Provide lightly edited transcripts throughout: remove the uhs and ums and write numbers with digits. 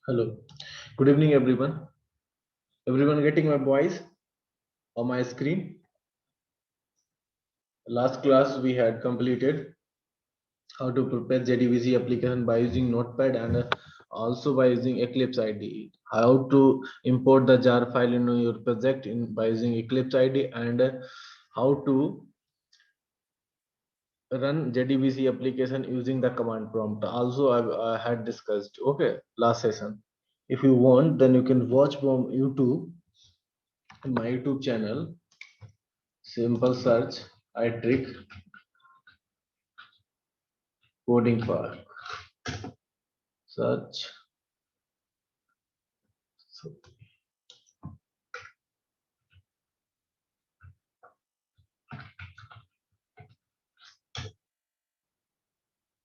Hello. Good evening, everyone. Everyone getting my voice on my screen? Last class we had completed how to prepare JDBC application by using Notepad and also by using Eclipse IDE. How to import the jar file into your project by using Eclipse IDE and how to run JDBC application using the command prompt. Also, I had discussed. Okay, last session. If you want, then you can watch from YouTube, my YouTube channel. Simple search, I trick coding part. Search. So,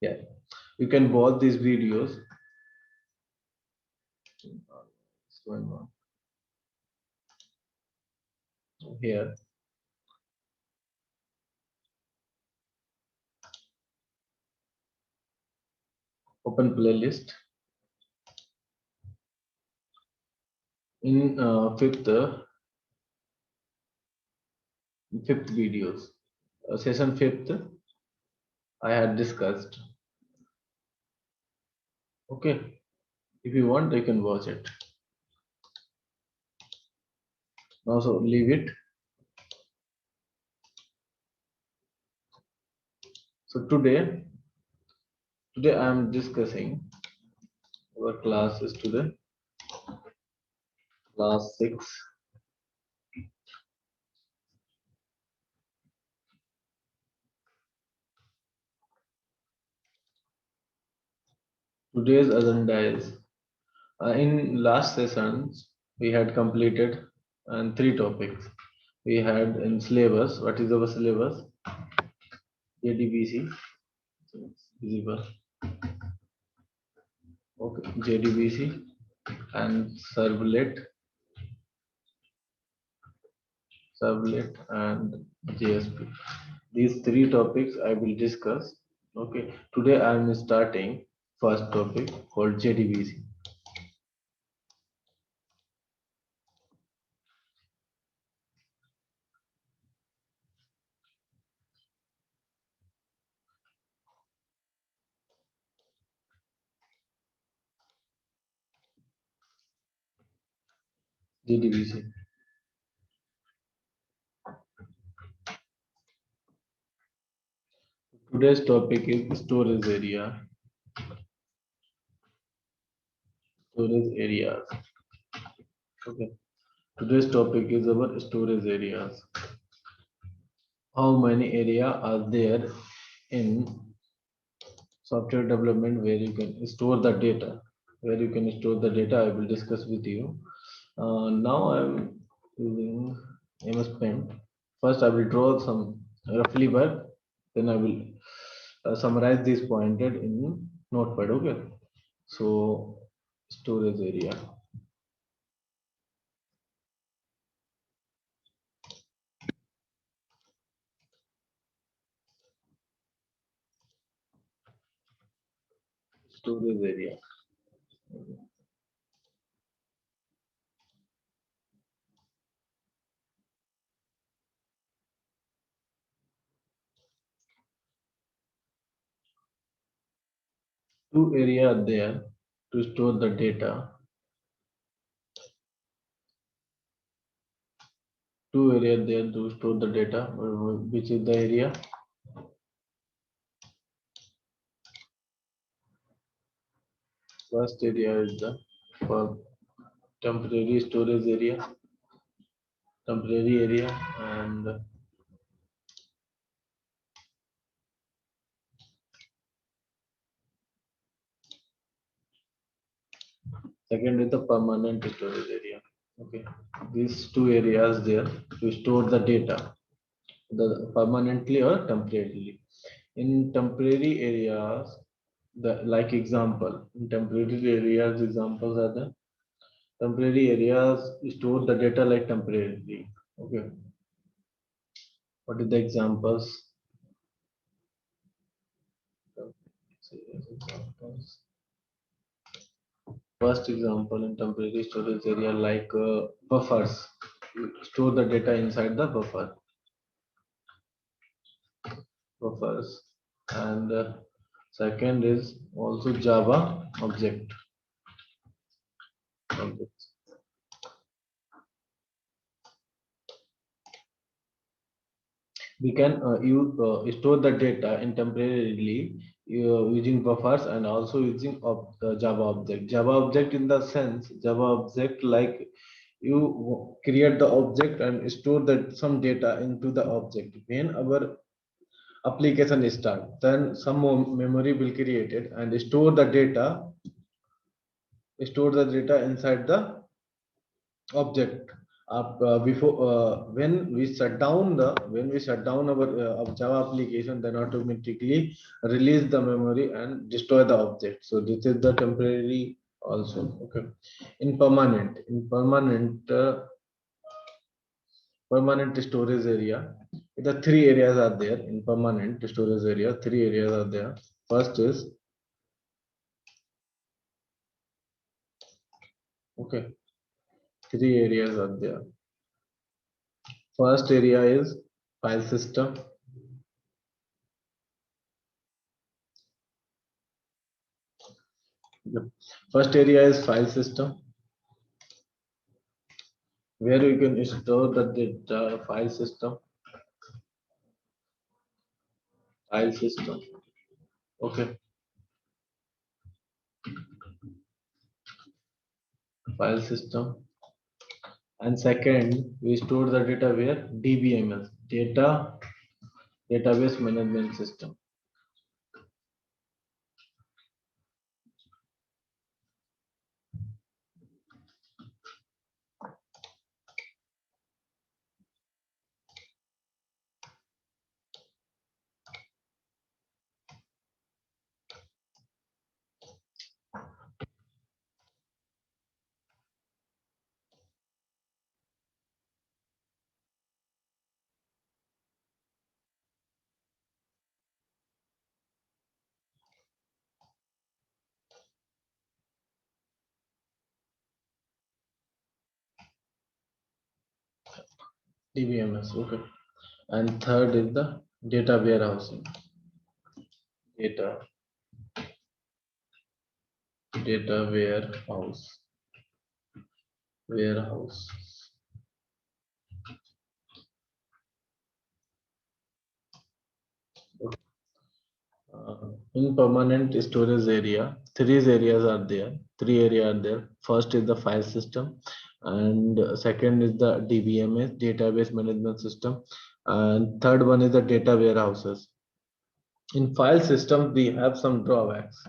yeah, you can watch these videos. What's going on here? Open playlist. In fifth videos, session fifth, I had discussed. Okay, if you want, you can watch it. Now, so leave it. So today I am discussing our class is today class 6. Today's agenda is in last sessions we had completed and three topics. We had in syllabus. What is our syllabus? JDBC. So it's visible. Okay, JDBC and servlet and JSP. These three topics I will discuss. Okay, today I am starting first topic called JDBC. JDBC. Today's topic is storage area. Storage areas. Okay. Today's topic is our storage areas. How many area are there in software development where you can store the data? Where you can store the data, I will discuss with you. Now I'm using MS Paint. First I will draw some roughly work, then I will summarize these pointed in Notepad. Okay, so storage area. Storage area. Two area are there to store the data. Two area there to store the data. Which is the area? First area is the for temporary storage area, temporary area, and second is the permanent storage area. Okay, these two areas there to store the data, the permanently or temporarily. In temporary areas, the like example, in temporary areas, examples are the temporary areas store the data like temporarily. Okay, what is the examples? Examples. first example in temporary storage area like buffers. You store the data inside the buffers, and second is also Java objects. We can store the data in temporarily using buffers and also using Java object. Java object in the sense Java object like you create the object and store that some data into the object. When our application start, then some more memory will create it and store the data inside the object before when we shut down our Java application, then automatically release the memory and destroy the object. So this is the temporary also. Okay, in permanent storage area, the three areas are there. In permanent storage area, three areas are there. First is, okay, three areas are there. First area is file system. The first area is file system, where you can store the data. File system. Okay, file system. And second, we store the data where? DBMS, database management system. DBMS. Okay. And third is the data warehousing. Data data warehouse. In permanent storage area, three areas are there. First is the file system, and second is the DBMS, database management system, and third one is the data warehouses. In file system, we have some drawbacks.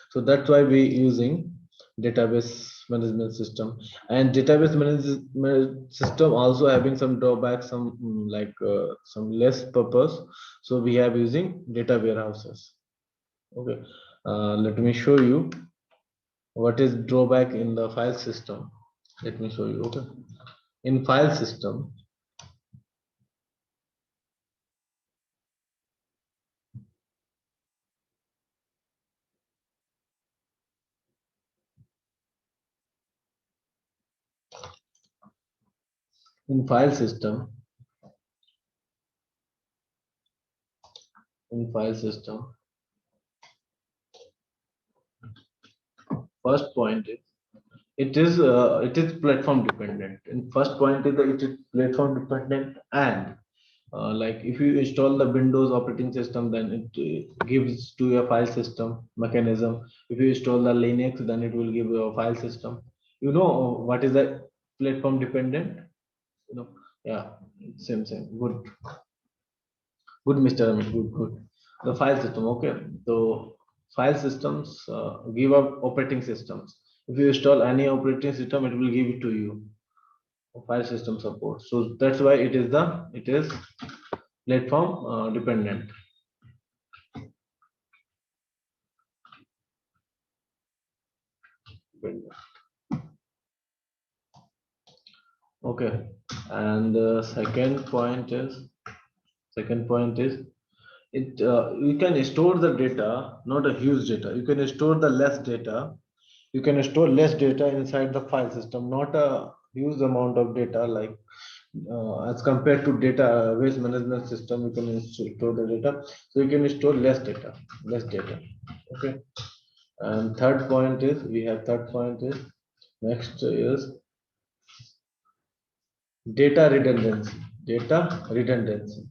So that's why we using database management system, and database management system also having some drawbacks, some some less purpose. So we have using data warehouses. Okay, let me show you what is drawback in the file system. Let me show you. Okay, in file system, in file system, in file system, first point is it is platform dependent. And first point is that it is platform dependent, and like if you install the Windows operating system, then it gives to your file system mechanism. If you install the Linux, then it will give you a file system. You know what is the platform dependent? You know, yeah, same. Good, Mr. Amit, good. The file system, okay. So file systems give up operating systems. If you install any operating system, it will give it to you file system support. So that's why it is platform dependent. Okay, and second point is it you can store the data, not a huge data. You can store the less data You can store less data inside the file system, not a huge amount of data like as compared to database management system. You can store the data, so you can store less data. Okay. And third point is, we have third point is, next is data redundancy. Data redundancy.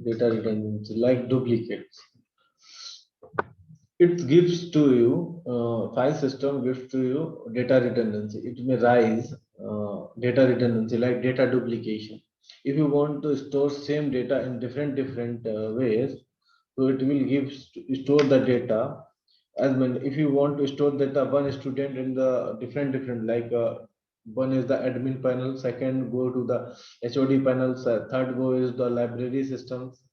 Data redundancy, like duplicates. It gives to you, file system gives to you data redundancy. It may rise data redundancy like data duplication. If you want to store same data in different ways, so it will give store the data as many. If you want to store data one student in the different like one is the admin panel, second go to the HOD panels, third go is the library systems,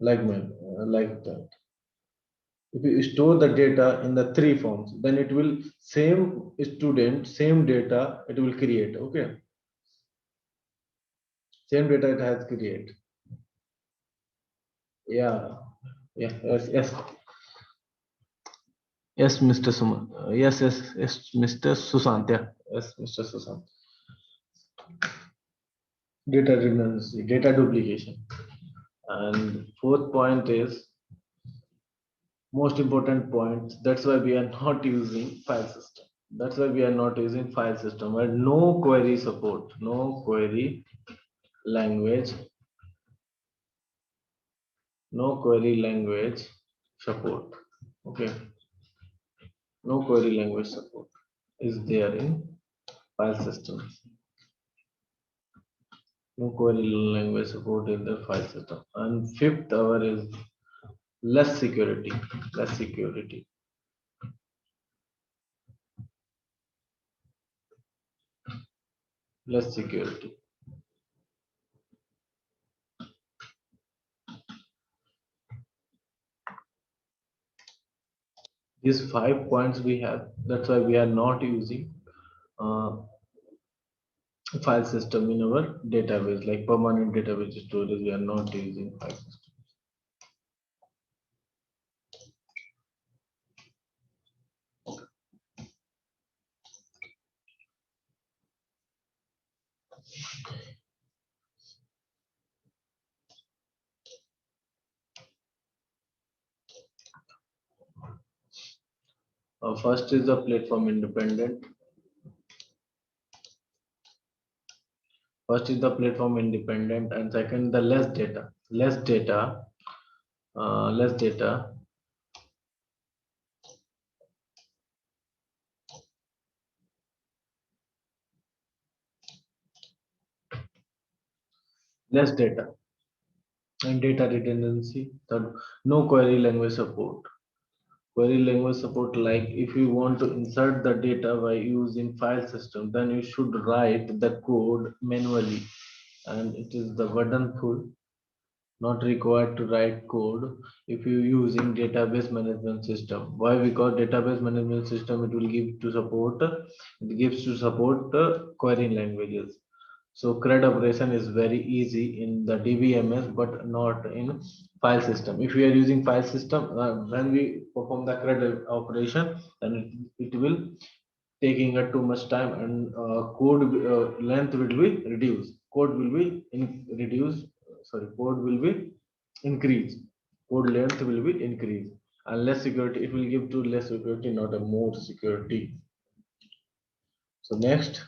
like that. If you store the data in the three forms, then it will same student, same data it will create. Okay, same data it has create. Yeah, yeah, yes, Mr. Suman. Yes, Mr. Susant. Yeah, yes, Mr. Susant. Data redundancy, data duplication, and fourth point is most important point. That's why we are not using file system. That's why we are not using file system. And no query support, no query language, no query language support. Okay, no query language support is there in file systems. No query language support in the file system. And fifth hour is less security. Less security. Less security. These 5 points we have. That's why we are not using uh, file system in our database, like permanent database storage. We are not using file system. First is the platform independent. First is the platform independent, and second the less data. Less data, less data, and data redundancy. Third, no query language support. Query language support, like if you want to insert the data by using file system, then you should write the code manually, and it is the burdenful, not required to write code if you using database management system. Why? Because database management system, it will give to support, it gives to support query languages. So CRUD operation is very easy in the DBMS, but not in file system. If we are using file system, when we perform the CRUD operation, then it will taking too much time, and code length will be reduced. Code will be reduced. Sorry, code will be increased. Code length will be increased, and less security. It will give to less security, not a more security. So next,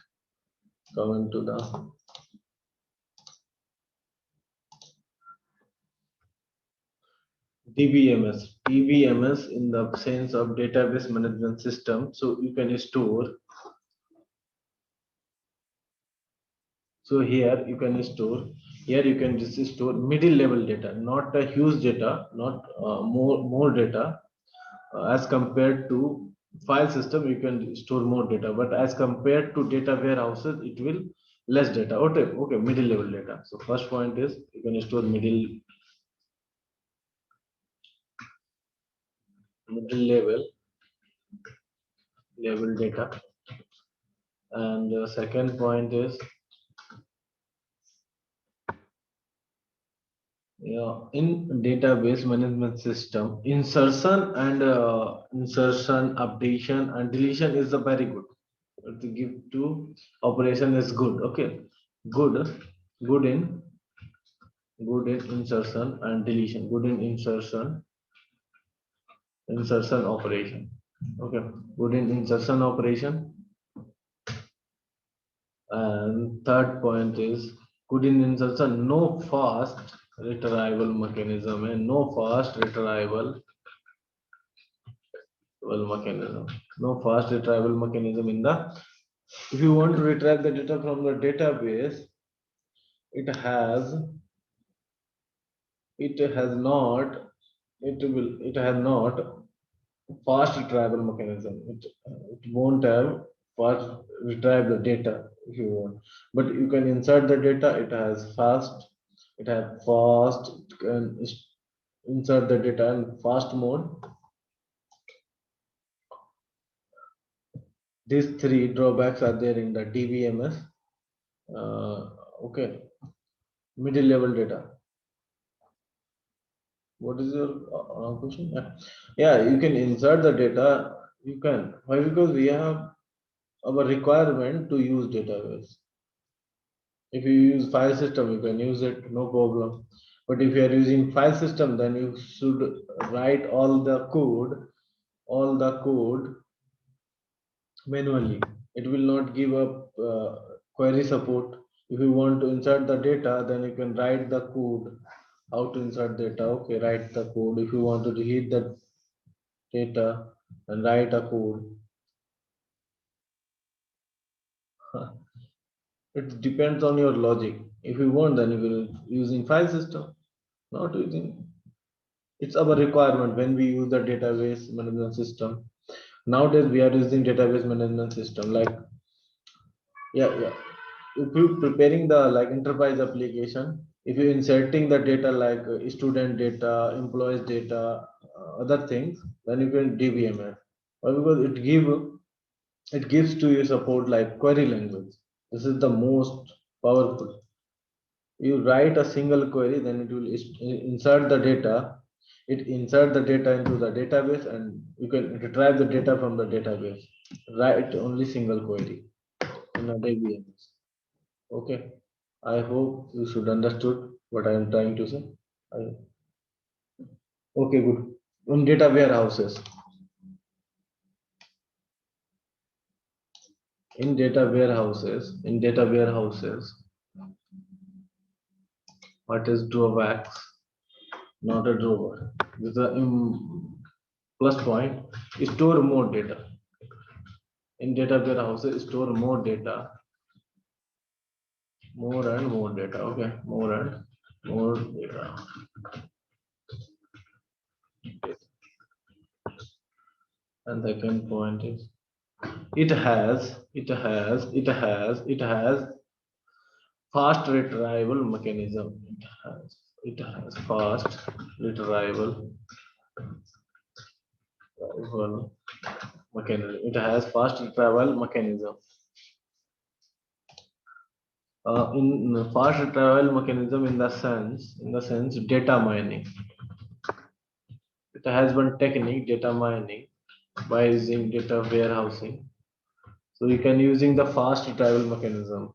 coming to the DBMS. DBMS in the sense of database management system. So you can store. So here you can store. Here you can just store middle level data, not a huge data, not more data. As compared to file system, you can store more data, but as compared to data warehouses, it will less data. Okay, middle level data. So first point is you can store middle level data, and second point is Yeah, in database management system, insertion, updation, and deletion is a very good. To give to operation is good. Okay, good, good in good in insertion and deletion. Good in insertion operation. Okay, good in insertion operation. And third point is good in insertion. No fast retrieval mechanism and no fast retrieval mechanism. No fast retrieval mechanism in the. If you want to retrieve the data from the database, it has it has not it has not fast retrieval mechanism. It won't have fast retrieve the data if you want. But you can insert the data. It has fast. It can insert the data in fast mode. These three drawbacks are there in the DBMS. Okay, middle level data. What is your question? Yeah, you can insert the data. You can. Why? Because we have our requirement to use database. If you use file system, you can use it, no problem. But if you are using file system, then you should write all the code manually. It will not give up query support. If you want to insert the data, then you can write the code. How to insert data? Okay, write the code. If you want to delete the data, and write a code. It depends on your logic. If you want, then you will using file system, not using. It's our requirement when we use the database management system. Nowadays we are using database management system like, yeah. If you preparing the like enterprise application, if you inserting the data like student data, employees data, other things, then you can DBMS. Why? Because it gives to you support like query language. This is the most powerful. You write a single query, then it will insert the data. It insert the data into the database, and you can retrieve the data from the database. Write only single query in a DBMS. Okay. I hope you should understood what I am trying to say. I, okay, good. In data warehouses. In data warehouses, what is drawbacks? Not a drawer. This is a plus point. Store more data. In data warehouses, store more data, more and more data. Okay, more and more data. And the second point is it has fast retrieval mechanism. It has fast retrieval mechanism. It has fast retrieval mechanism. In fast retrieval mechanism, in the sense data mining. It has one technique, data mining, by using data warehousing. So you can using the fast retrieval mechanism.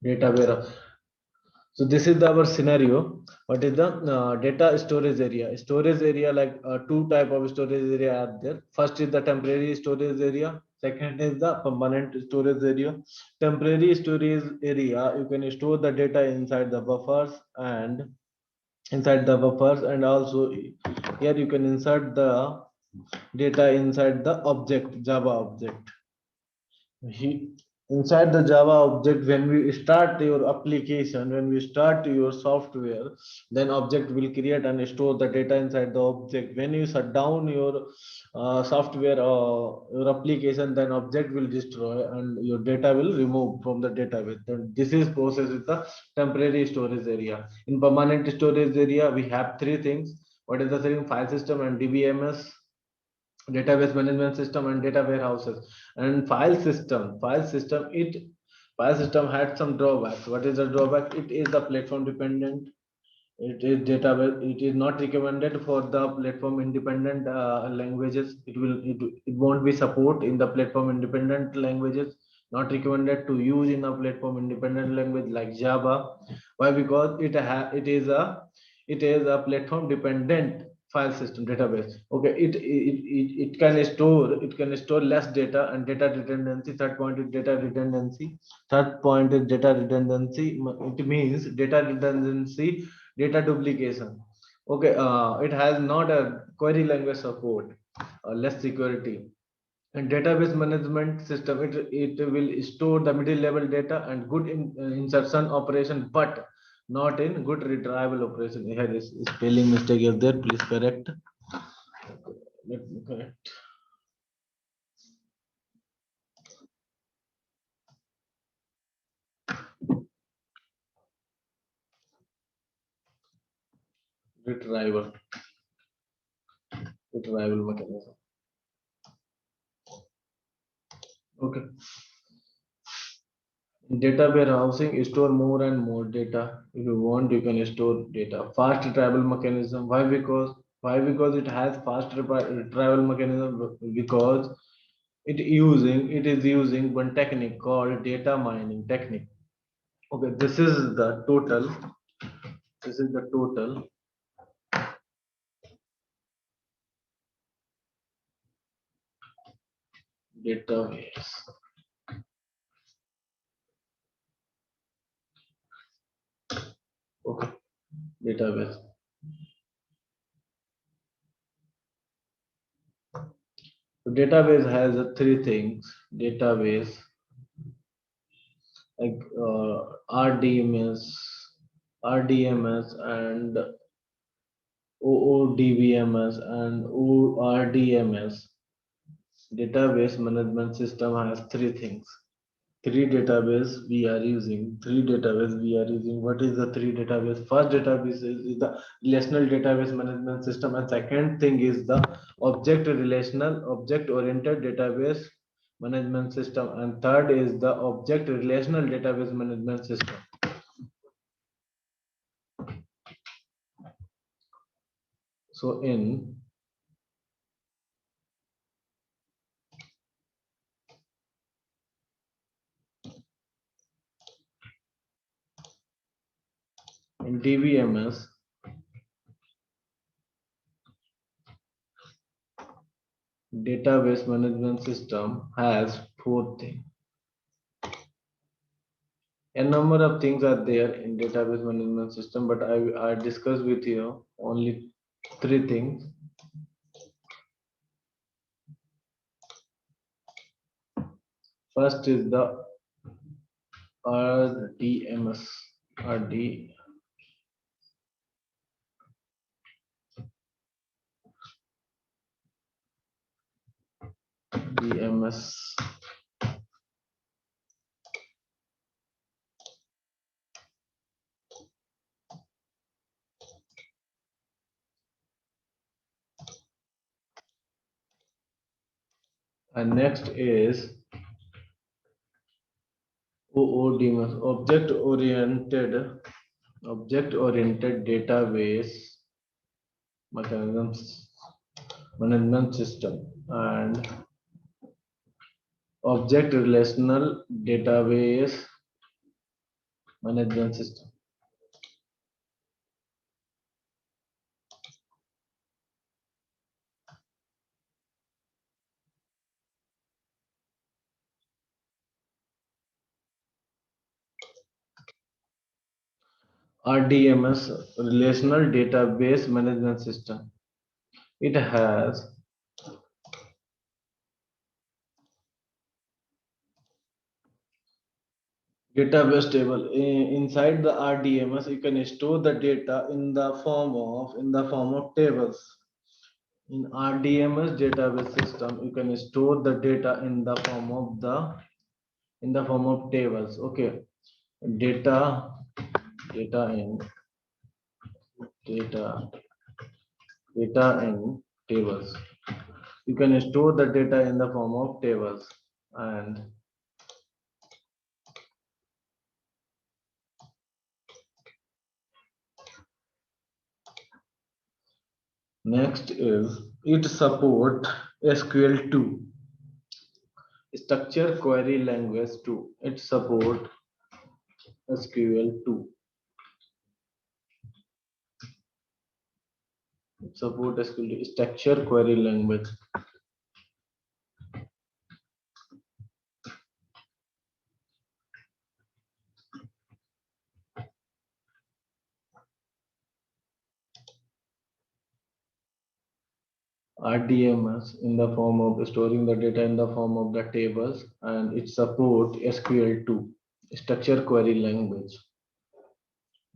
Data warehouse. So this is our scenario. What is the data storage area? Storage area, like two type of storage area are there. First is the temporary storage area. Second is the permanent storage area. Temporary storage area, you can store the data inside the buffers and also here you can insert the data inside the object, Java object. Inside the Java object, when we start your application, when we start your software, then object will create and store the data inside the object. When you shut down your software or your application, then object will destroy and your data will remove from the database. Then this is process with the temporary storage area. In permanent storage area, we have three things. What is the same? File system and DBMS. database management system and data warehouses. And file system had some drawbacks. What is the drawback? It is the platform dependent. It is database. It is not recommended for the platform independent languages. It won't be support in the platform independent languages. Not recommended to use in a platform independent language like Java. Why? Because it is a platform dependent file system database. Okay, it can store less data and data redundancy. Third point is data redundancy. It means data redundancy, data duplication. Okay, it has not a query language support, less security. And database management system, it will store the middle level data and good insertion operation, but not in good retrieval operation. Here is spelling mistake is there, please correct. Let me correct. Retrieval mechanism. Okay. In data warehousing, you store more and more data. If you want, you can store data. Fast retrieval mechanism. Why? Because it has fast retrieval mechanism, because it is using one technique called data mining technique. Okay, this is the total database. Okay, database. So database has three things. Database like RDMS and OODBMS and ORDMS. Database management system has three things. Three database we are using. What is the three database? First database is the relational database management system, and second thing is the object oriented database management system, and third is the object relational database management system. So in DBMS, database management system has four things. A number of things are there in database management system, but I discuss with you only three things. First is the RDMS. RDMS. And next is OODMS, object oriented database mechanisms management system, and object relational database management system. RDMS, relational database management system. It has database table. Inside the RDMS, you can store the data in the form of tables. In RDMS database system, you can store the data in the form of tables. Okay, data data in data data in tables. You can store the data in the form of tables. And next is it support SQL2, structure query language 2. It support SQL2. Support SQL2, structure query language. RDMS in the form of storing the data in the form of the tables, and it support SQL2, structure query language.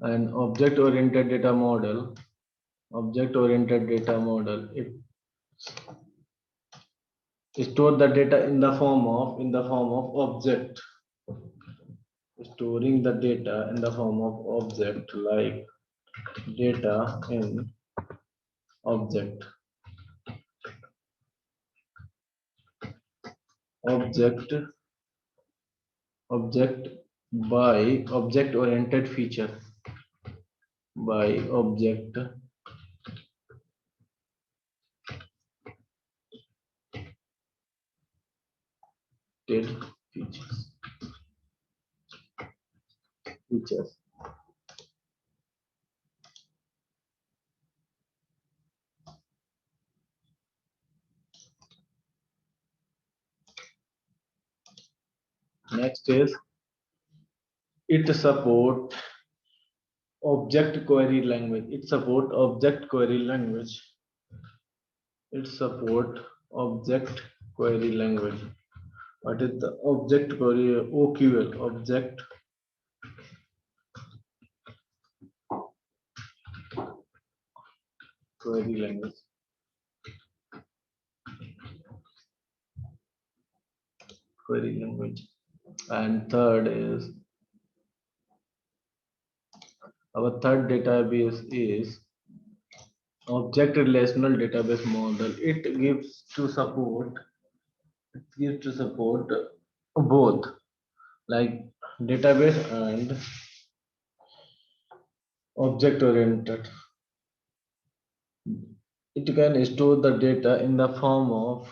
And object-oriented data model, it store the data in the form of object, storing the data in the form of object, like data in object, object object by object oriented feature, by object features. features. Next is it support object query language. It support object query language. It support object query language. What is the object query? OQL, object query language. Query language. And third is our third database is object relational database model. It gives to support both, like database and object oriented. It can store the data in the form of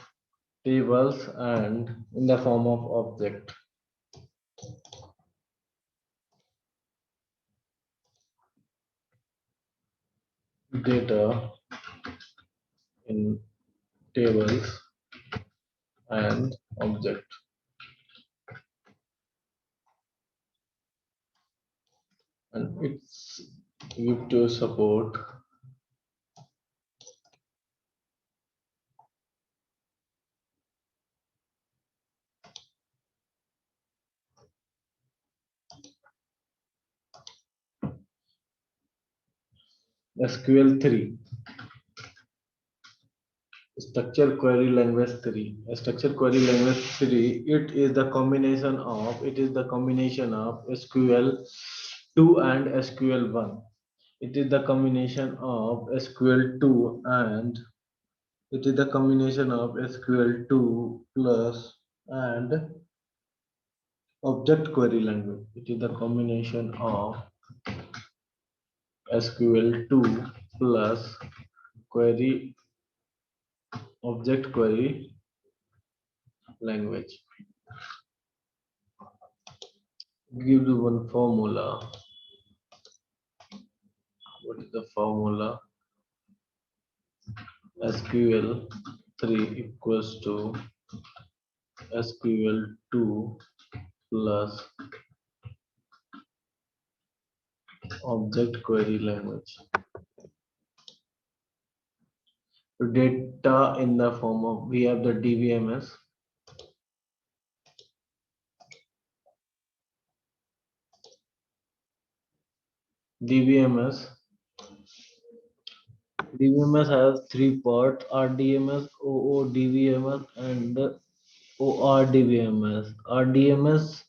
tables and in the form of object. Data in tables and object. And it's give to support SQL3, structure query language 3. Structure query language 3, it is the combination of SQL2 and SQL1. It is the combination of SQL2 and it is the combination of SQL2 plus and object query language. It is the combination of SQL2 plus query object query language. Give you one formula. What is the formula? SQL3 equals to SQL2 plus object query language. Data in the form of, we have the DBMS. DBMS has three parts: RDMS, OODBMS, and ORDBMS. RDMS,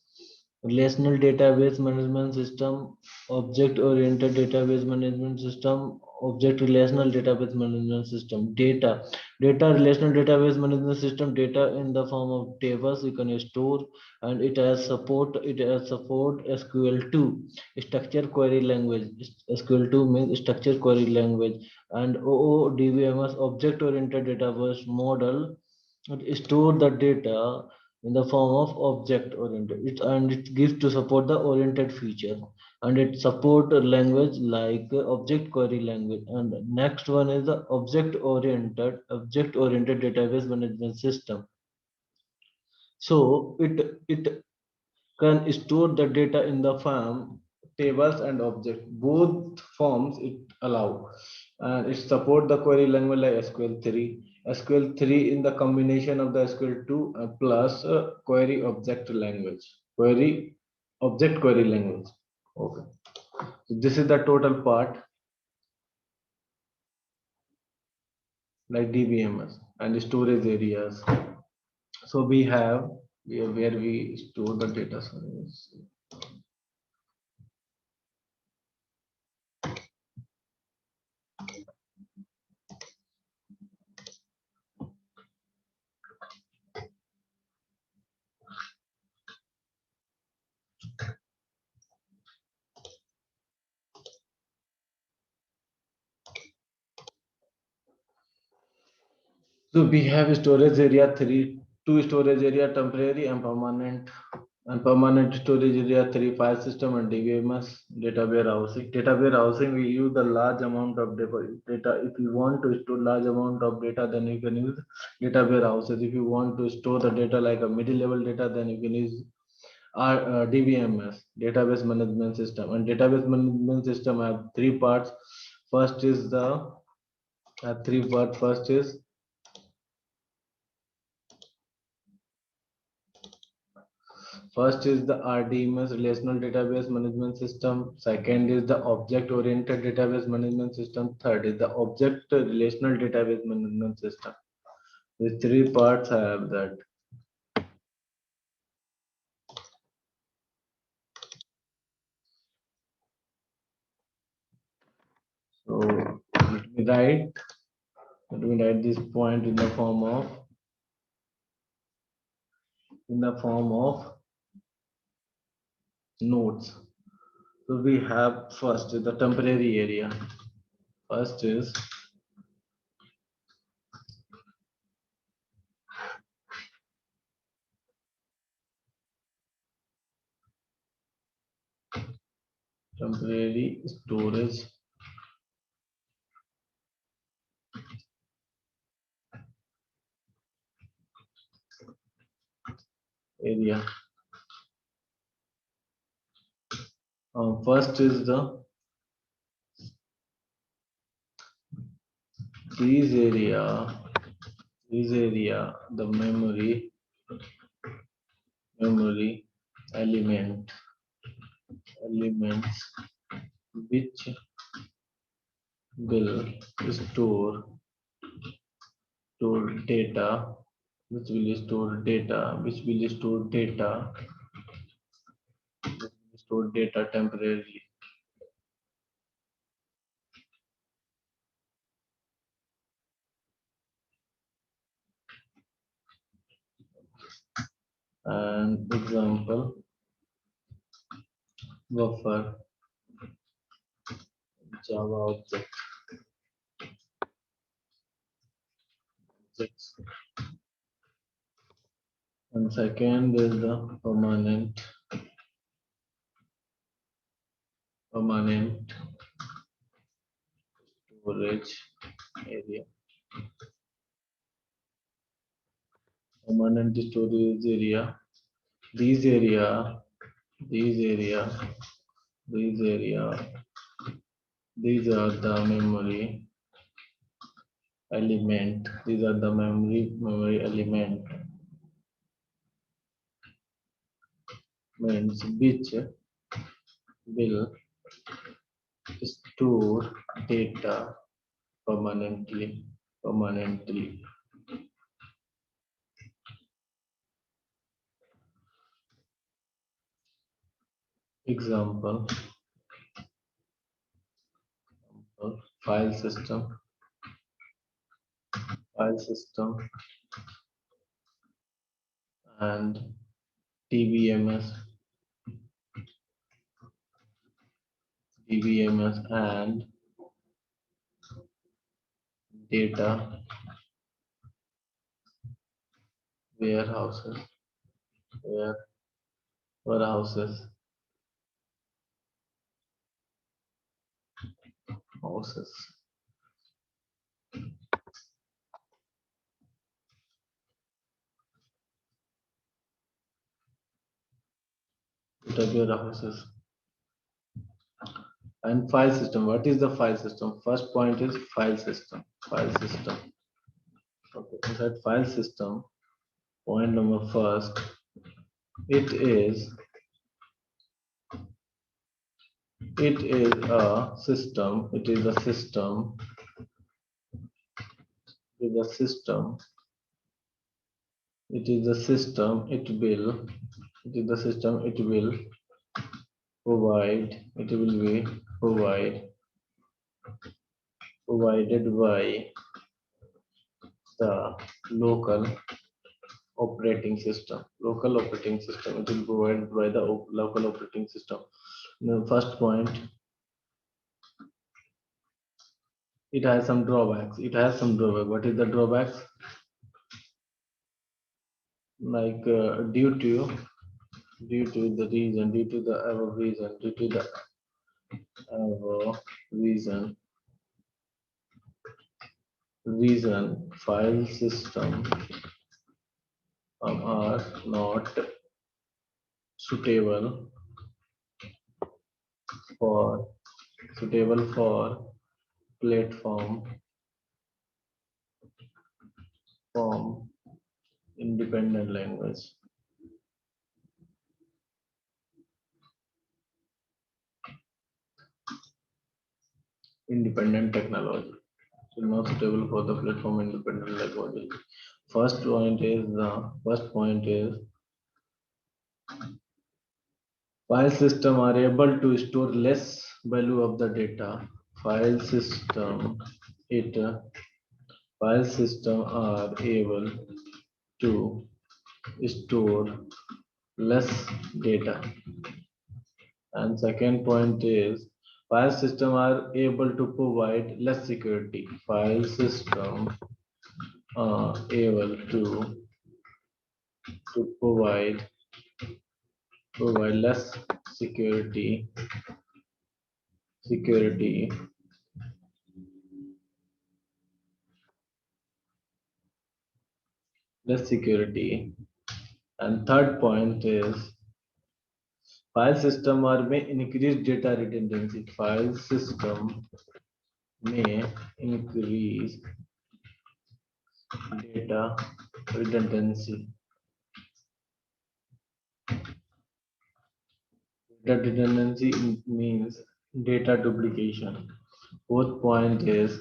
Relational Database Management System, Object Oriented Database Management System, object relational database management system. Data relational database management system. Data in the form of tables you can store, and it has support SQL2 structure query language. SQL2 means structure query language, and OODBMS object oriented database model. It store the data in the form of object oriented, and it gives to support the oriented feature, and it support a language like object query language. And next one is the object oriented database management system. So it can store the data in the form tables and object, both forms it allow, and it support the query language like SQL3 in the combination of the SQL2 plus query object language, query object query language. Okay, so this is the total part like DBMS and storage areas. So we have where we store the data. So we have storage area three, two storage area, temporary and permanent. And permanent storage area three, file system and DBMS, data warehousing. Data warehousing, we use the large amount of data. If you want to store large amount of data, then you can use data warehouses. If you want to store the data like a middle level data, then you can use DBMS, database management system. And database management system have three parts. First is the three part. First is the RDMS, Relational Database Management System. Second is the Object Oriented Database Management System. Third is the Object Relational Database Management System. These three parts have that. So let me write this point in the form of nodes. So we have first the temporary area. First is temporary storage area. First is these area, the memory elements which will store store data, which will store data, store data temporarily. And example, buffer, Java objects. And second is the permanent storage area. Permanent storage area. These area, these area, these area, these are the memory element. These are the memory element means which will store data permanently. Example, file system, and DBMS, and data warehouses, ware- warehouses, houses. Data warehouses and file system. What is the file system? First point is file system. File system. Okay. Inside file system, point number first, it is a system. It is a system. It is a system. It is a system. It will. It is the system. It will provide. It will be provided by the local operating system. Local operating system. It will be provided by the local operating system. The first point, it has some drawbacks. What is the drawbacks? Like due to the reason, due to the above reason, due to the above reason, file system are not suitable for platform from independent language. Independent technology. So not suitable for the platform independent language. First point is file system are able to store less value of the data. File system it file system are able to store less data. And second point is file system are able to provide less security. File system are able to provide less security less security. And third point is file system are may increase data redundancy. File system may increase data redundancy. Data redundancy means data duplication. Fourth point is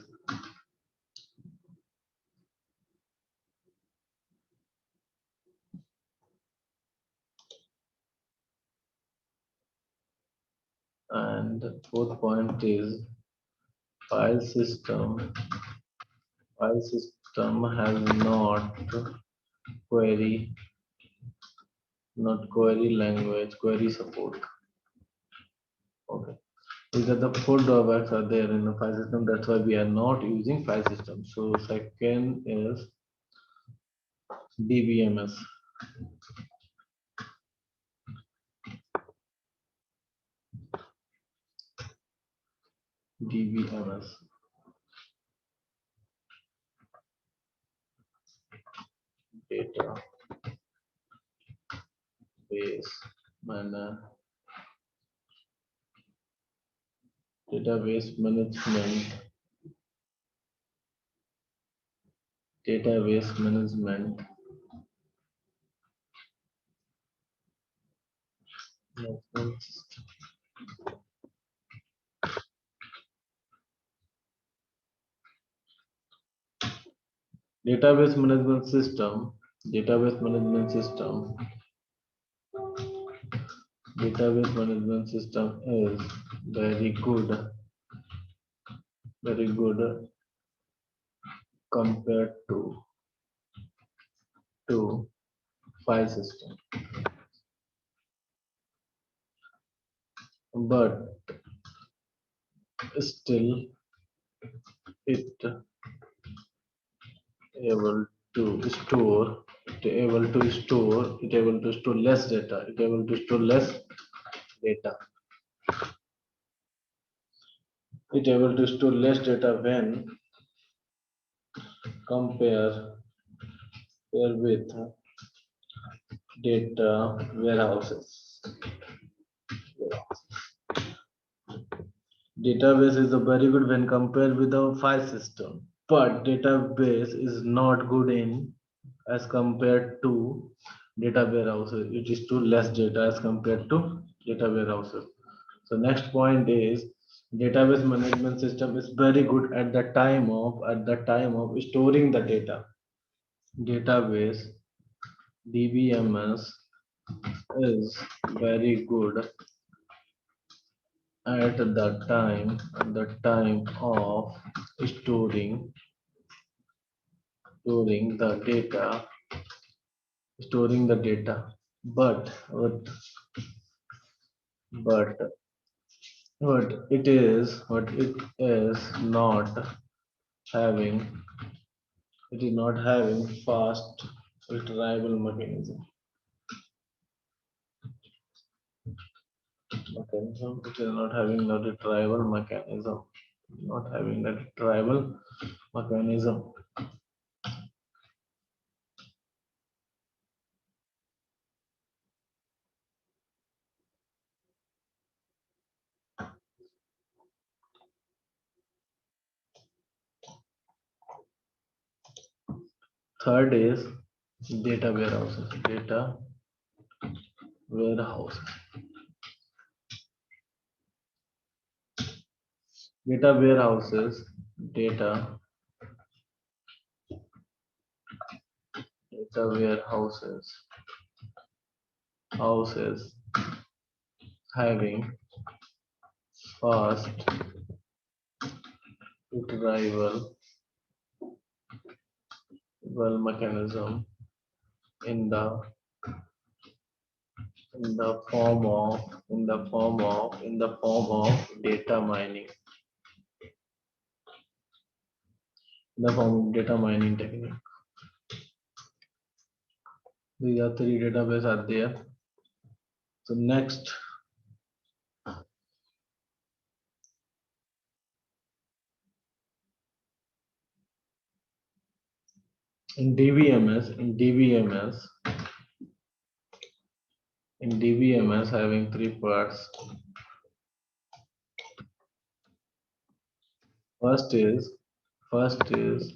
and fourth point is file system has query not query language query support. Okay, these are the four drawbacks are there in the file system. That's why we are not using file system. So second is DBMS. DBMS. Database man database management. Database management. Management system. Database management system. Database management system. Database management system is very good. very good compared to file system. But still it able to store it able to store less data, it able to store less data, it able to store less data when compare with data warehouses. Database is a very good when compared with a file system, but database is not good in as compared to data warehouses. It is too less data as compared to data warehouses. So next point is database management system is very good at the time of storing the data. Database DBMS is very good at the time of storing storing the data storing the data, but but it is not having it is not having fast retrieval mechanism, it is not having the retrieval mechanism, not having the retrieval mechanism. Third is data warehouses. Warehouses. Data warehouses. Data data warehouses. Houses having fast retrieval mechanism in the form of data mining, in the form of data mining technique. These are three databases are there. So next, in DBMS having three parts. First is first is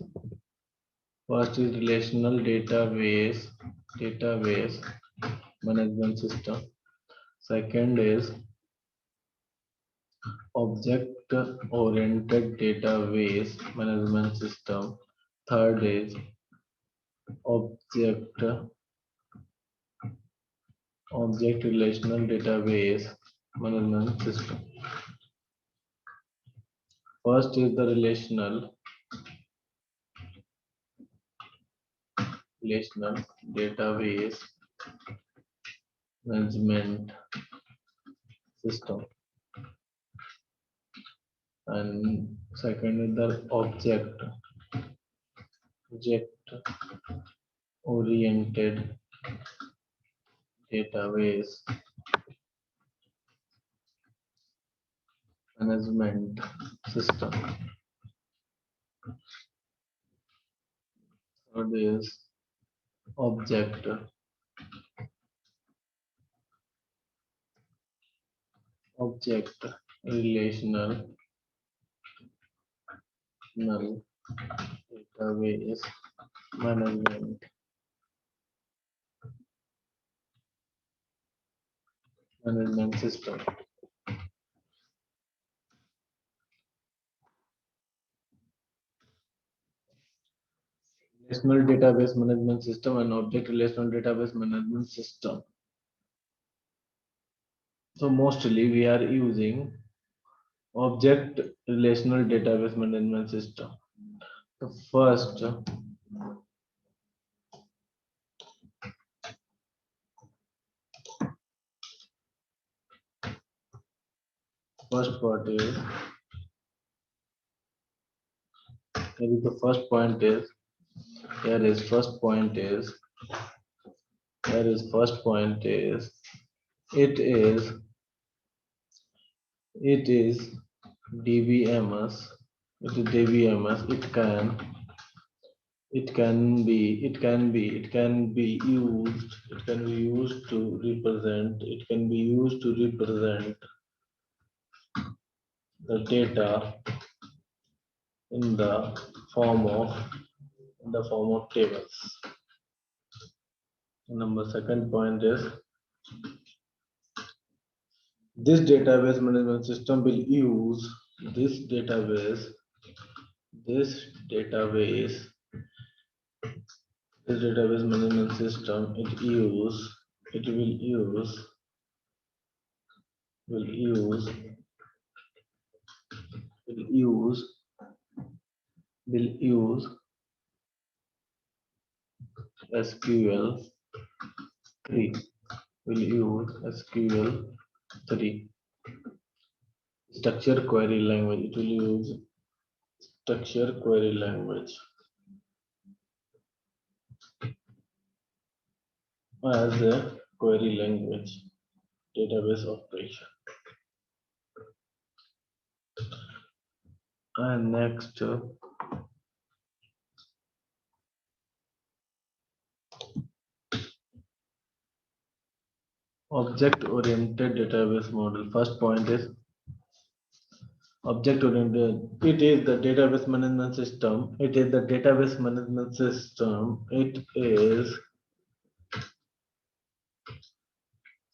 relational database management system. Second is object oriented database management system. Third is object relational database management system. First is the relational database management system, and second is the object oriented database management system. Third is object relational database management system. Relational database management system and object relational database management system. So mostly we are using Object relational database management system. The first part is, here is the first point is, here is first point is, here is first point is, it is, it is DBMS, it is DBMS, it can be used, it can be used to represent, it can be used to represent the data in the form of, in the form of tables. Number second point is, this database management system will use this database, this database, this database management system, it will use, will use, will use SQL 3, will use SQL 3, structure query language, it will use structure query language as a query language database operation. And next, object oriented database model. First point is object oriented. It is the database management system. It is the database management system. It is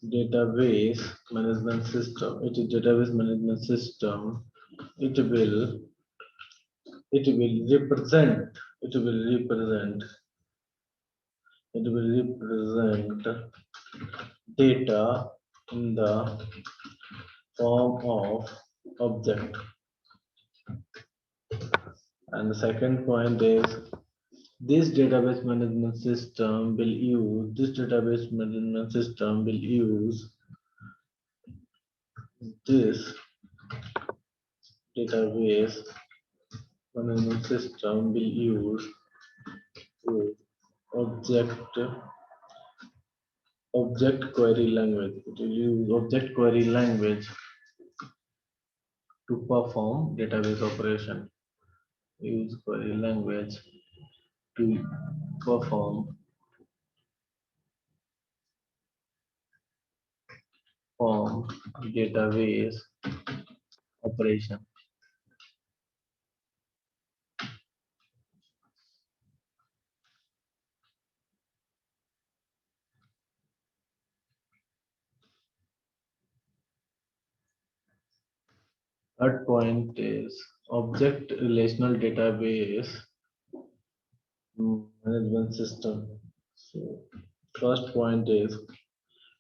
database management system. It is database management system. It will, it will represent, it will represent, it will represent data in the form of object. And the second point is, this database management system will use, this database management system will use this database management system will use object, object query language. It will use object query language to perform database operation. Use query language to perform form database operation. Third point is object relational database management system. So first point is,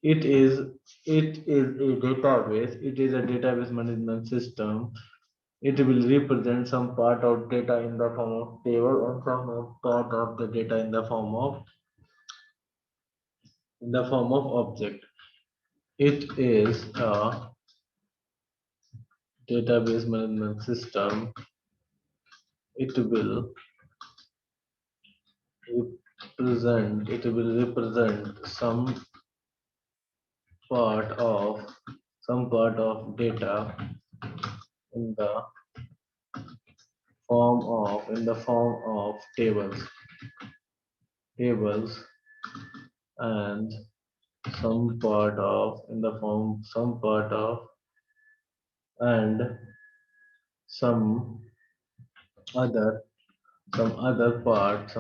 it is, it is a database, it is a database management system. It will represent some part of data in the form of table and some part of the data in the form of, in the form of object. It is a database management system. It will represent, it will represent part of some part of data in the form of, in the form of tables, tables, and some part of, in the form, some part of, and some other, some other part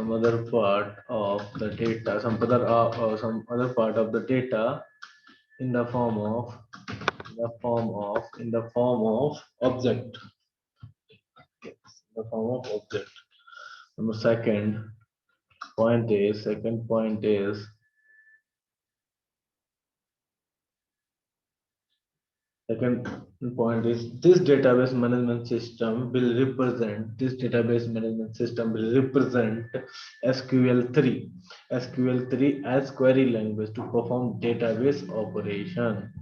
of the data, some other part of the data in the form of, in the form of, in the form of object. Yes, in the form of object. Number second point is Second point is this database management system will represent SQL3 as query language to perform database operation.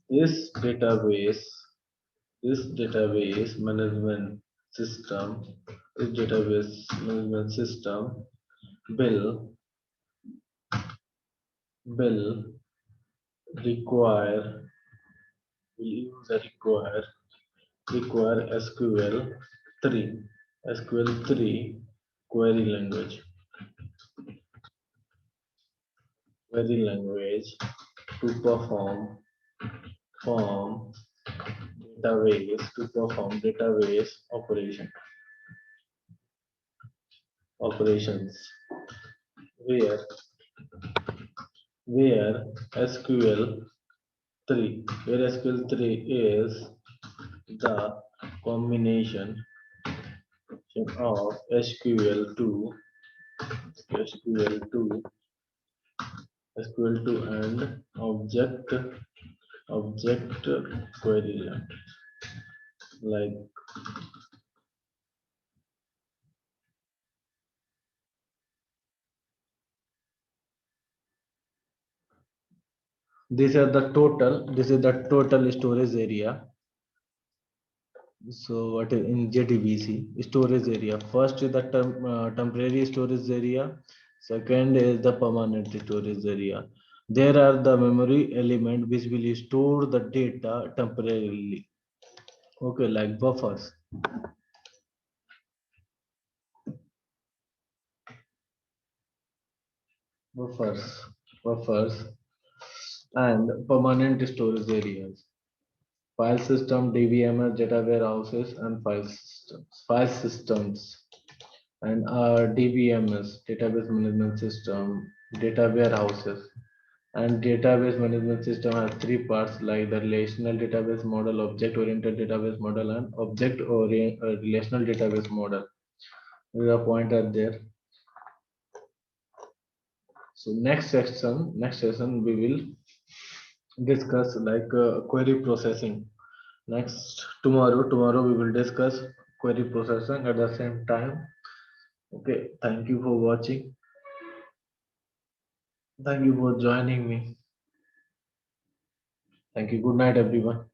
This database this database management system this database management system will will require will use a require SQL3 query language to perform database operations where where SQL3 is the combination of SQL2 SQL2 and object query language. Like this is the total storage area. So what is in JDBC storage area? First is the temporary storage area. Second is the permanent storage area. There are the memory element which will store the data temporarily. Okay, like buffers, buffers, and permanent storage areas. File system, DBMS, data warehouses, and file systems, and DBMS, database management system, data warehouses. And database management system has three parts like the relational database model, object-oriented database model, and relational database model. There are pointer there. So next session we will discuss like query processing. Tomorrow we will discuss query processing at the same time. Okay, thank you for watching. Thank you for joining me. Thank you. Good night, everyone.